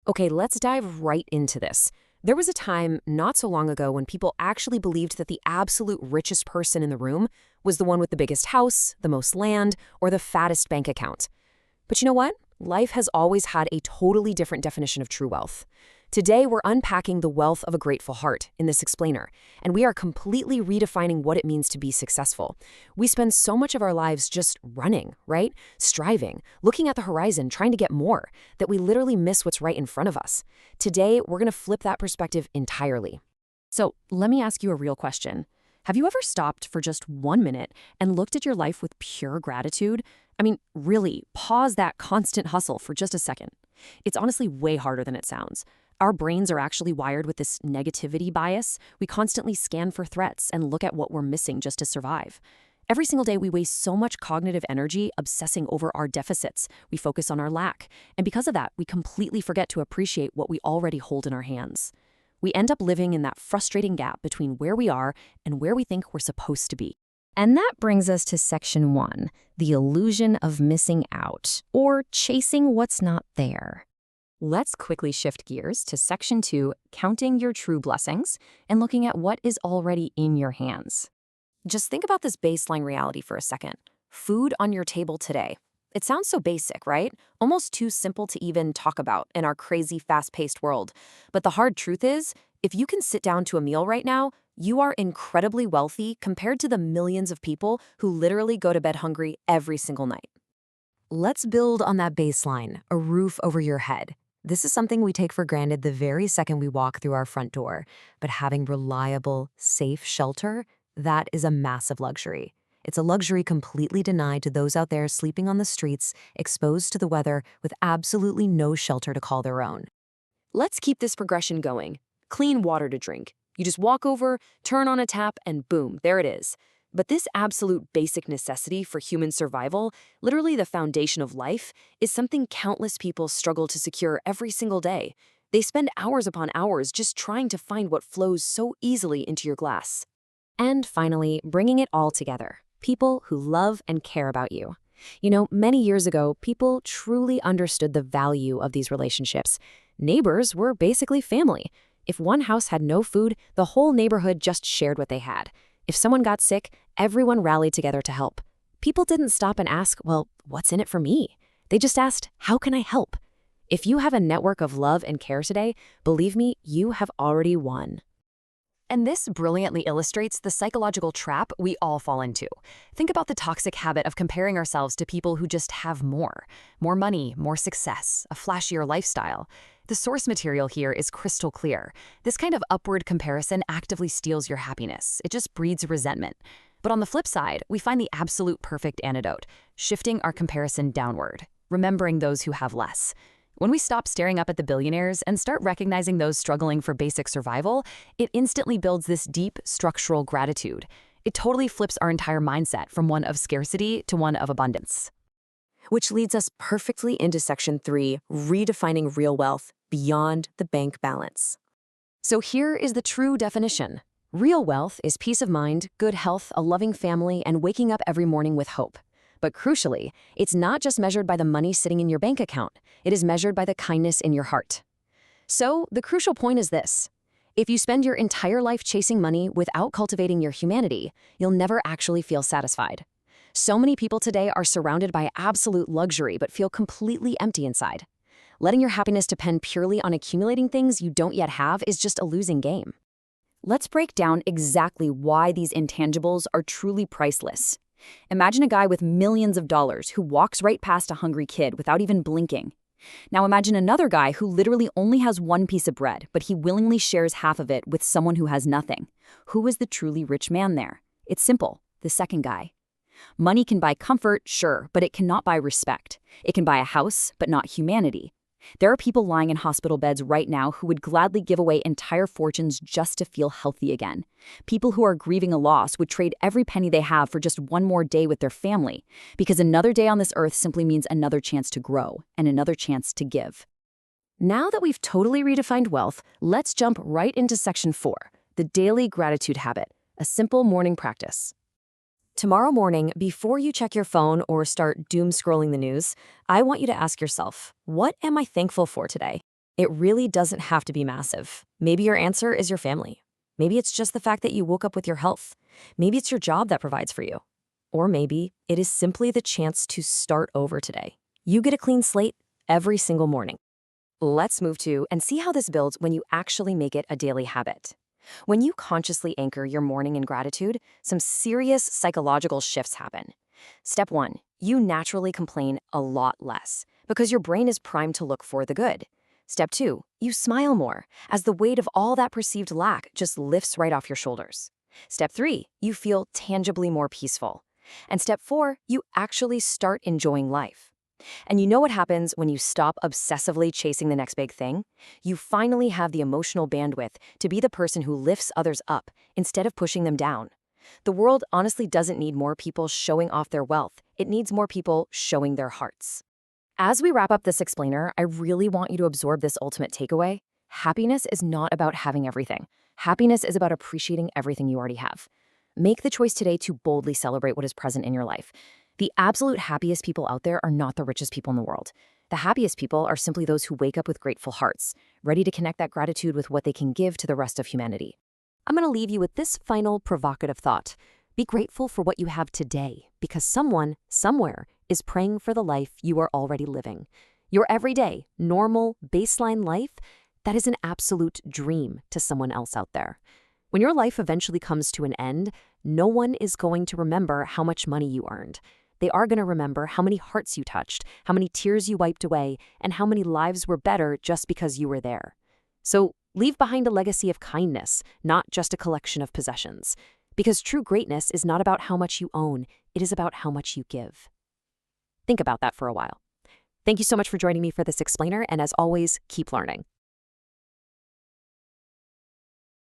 Okay, let's dive right into this. There was a time not so long ago when people actually believed that the absolute richest person in the room was the one with the biggest house, the most land, or the fattest bank account. But you know what? Life has always had a totally different definition of true wealth. Today, we're unpacking the wealth of a grateful heart in this explainer, and we are completely redefining what it means to be successful. We spend so much of our lives just running, right? Striving, looking at the horizon, trying to get more, that we literally miss what's right in front of us. Today, we're going to flip that perspective entirely. So, let me ask you a real question. Have you ever stopped for just 1 minute and looked at your life with pure gratitude? I mean, really, pause that constant hustle for just a second. It's honestly way harder than it sounds. Our brains are actually wired with this negativity bias. We constantly scan for threats and look at what we're missing just to survive. Every single day, we waste so much cognitive energy obsessing over our deficits. We focus on our lack. And because of that, we completely forget to appreciate what we already hold in our hands. We end up living in that frustrating gap between where we are and where we think we're supposed to be. And that brings us to section 1, the illusion of missing out, or chasing what's not there. Let's quickly shift gears to section 2, counting your true blessings, and looking at what is already in your hands. Just think about this baseline reality for a second. Food on your table today. It sounds so basic, right? Almost too simple to even talk about in our crazy, fast-paced world. But the hard truth is, if you can sit down to a meal right now, you are incredibly wealthy compared to the millions of people who literally go to bed hungry every single night. Let's build on that baseline, a roof over your head. This is something we take for granted the very second we walk through our front door. But having reliable, safe shelter, that is a massive luxury. It's a luxury completely denied to those out there sleeping on the streets, exposed to the weather, with absolutely no shelter to call their own. Let's keep this progression going. Clean water to drink. You just walk over, turn on a tap, and boom, there it is. But this absolute basic necessity for human survival, literally the foundation of life, is something countless people struggle to secure every single day. They spend hours upon hours just trying to find what flows so easily into your glass. And finally, bringing it all together. People who love and care about you. You know, many years ago, people truly understood the value of these relationships. Neighbors were basically family. If one house had no food, the whole neighborhood just shared what they had. If someone got sick, everyone rallied together to help. People didn't stop and ask, well, what's in it for me? They just asked, how can I help? If you have a network of love and care today, believe me, you have already won. And this brilliantly illustrates the psychological trap we all fall into. Think about the toxic habit of comparing ourselves to people who just have more. More money, more success, a flashier lifestyle. The source material here is crystal clear. This kind of upward comparison actively steals your happiness. It just breeds resentment. But on the flip side, we find the absolute perfect antidote, shifting our comparison downward, remembering those who have less. When we stop staring up at the billionaires and start recognizing those struggling for basic survival, it instantly builds this deep structural gratitude. It totally flips our entire mindset from one of scarcity to one of abundance. Which leads us perfectly into section 3, redefining real wealth beyond the bank balance. So here is the true definition. Real wealth is peace of mind, good health, a loving family, and waking up every morning with hope. But crucially, it's not just measured by the money sitting in your bank account. It is measured by the kindness in your heart. So the crucial point is this. If you spend your entire life chasing money without cultivating your humanity, you'll never actually feel satisfied. So many people today are surrounded by absolute luxury but feel completely empty inside. Letting your happiness depend purely on accumulating things you don't yet have is just a losing game. Let's break down exactly why these intangibles are truly priceless. Imagine a guy with millions of dollars who walks right past a hungry kid without even blinking. Now imagine another guy who literally only has one piece of bread, but he willingly shares half of it with someone who has nothing. Who is the truly rich man there? It's simple, the second guy. Money can buy comfort, sure, but it cannot buy respect. It can buy a house, but not humanity. There are people lying in hospital beds right now who would gladly give away entire fortunes just to feel healthy again. People who are grieving a loss would trade every penny they have for just one more day with their family, because another day on this earth simply means another chance to grow and another chance to give. Now that we've totally redefined wealth, let's jump right into section 4, the daily gratitude habit, a simple morning practice. Tomorrow morning, before you check your phone or start doom scrolling the news, I want you to ask yourself, what am I thankful for today? It really doesn't have to be massive. Maybe your answer is your family. Maybe it's just the fact that you woke up with your health. Maybe it's your job that provides for you. Or maybe it is simply the chance to start over today. You get a clean slate every single morning. Let's move to and see how this builds when you actually make it a daily habit. When you consciously anchor your morning in gratitude, some serious psychological shifts happen. Step 1, you naturally complain a lot less because your brain is primed to look for the good. Step 2, you smile more as the weight of all that perceived lack just lifts right off your shoulders. Step 3, you feel tangibly more peaceful. And step 4, you actually start enjoying life. And you know what happens when you stop obsessively chasing the next big thing? You finally have the emotional bandwidth to be the person who lifts others up instead of pushing them down. The world honestly doesn't need more people showing off their wealth. It needs more people showing their hearts. As we wrap up this explainer, I really want you to absorb this ultimate takeaway. Happiness is not about having everything. Happiness is about appreciating everything you already have. Make the choice today to boldly celebrate what is present in your life. The absolute happiest people out there are not the richest people in the world. The happiest people are simply those who wake up with grateful hearts, ready to connect that gratitude with what they can give to the rest of humanity. I'm going to leave you with this final provocative thought. Be grateful for what you have today, because someone, somewhere, is praying for the life you are already living. Your everyday, normal, baseline life, that is an absolute dream to someone else out there. When your life eventually comes to an end, no one is going to remember how much money you earned. They are going to remember how many hearts you touched, how many tears you wiped away, and how many lives were better just because you were there. So leave behind a legacy of kindness, not just a collection of possessions. Because true greatness is not about how much you own, it is about how much you give. Think about that for a while. Thank you so much for joining me for this explainer, and as always, keep learning.